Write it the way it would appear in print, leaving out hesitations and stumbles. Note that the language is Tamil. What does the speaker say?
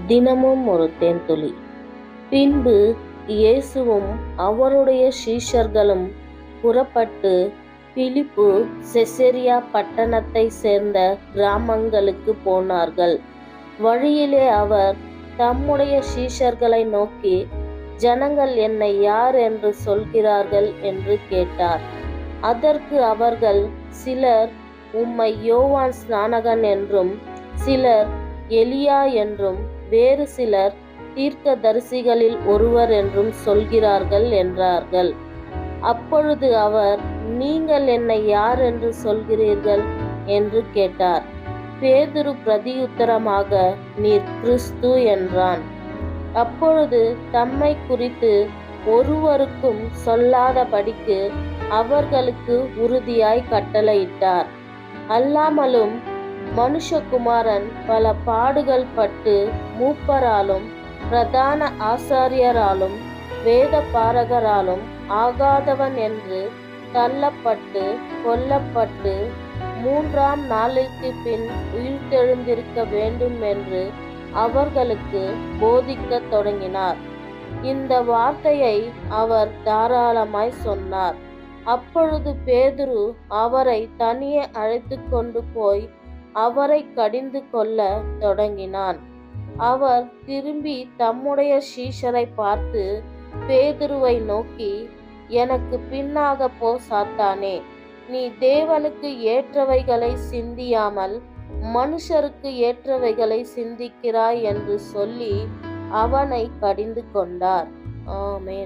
தினமும் ஒரு தேன்துளி. பின்பு இயேசுவும் அவருடைய சீஷர்களும் புறப்பட்டு பிலிப்பு செசரியா பட்டணத்தை சேர்ந்த கிராமங்களுக்கு போனார்கள். வழியிலே அவர் தம்முடைய சீஷர்களை நோக்கி, ஜனங்கள் என்னை யார் என்று சொல்கிறார்கள் என்று கேட்டார். அதற்கு அவர்கள், சிலர் உம்மை யோவான் ஸ்நானகன் என்றும், சிலர் எலியா என்றும், வேறு சிலர் தீர்க்கதரிசிகளில் ஒருவர் என்றும் சொல்கிறார்கள் என்றார்கள். அப்பொழுது அவர், நீங்கள் என்னை யார் என்று சொல்கிறீர்கள் என்று கேட்டார். பேதுரு பிரதியுத்தரமாக, நீர் கிறிஸ்து என்றான். அப்பொழுது தம்மை குறித்து ஒருவருக்கும் சொல்லாதபடிக்கு அவர்களுக்கு உறுதியாய் கட்டளையிட்டார். அல்லாமலும் மனுஷகுமாரன் பல பாடுகள் பட்டு மூப்பராலும் பிரதான ஆசாரியராலும் வேத பாரகராலும் ஆகாதவன் என்று தள்ளப்பட்டு கொல்லப்பட்டு 3ஆம் நாளிற்கு பின் உயிர்த்தெழுந்திருக்க வேண்டும் என்று அவர்களுக்கு போதிக்கத் தொடங்கினார். இந்த வார்த்தையை அவர் தாராளமாய் சொன்னார். அப்பொழுது பேதுரு அவரை தனியே அழைத்து கொண்டு போய் அவரை கடிந்து கொள்ள தொடங்கினான். அவர் திரும்பி தம்முடைய சீஷரை பார்த்து பேதுருவை நோக்கி, எனக்கு பின்னாக போ சாத்தானே, நீ தேவனுக்கு ஏற்றவைகளை சிந்தியாமல் மனுஷருக்கு ஏற்றவைகளை சிந்திக்கிறாய் என்று சொல்லி அவனை கடிந்து கொண்டார். ஆமென்.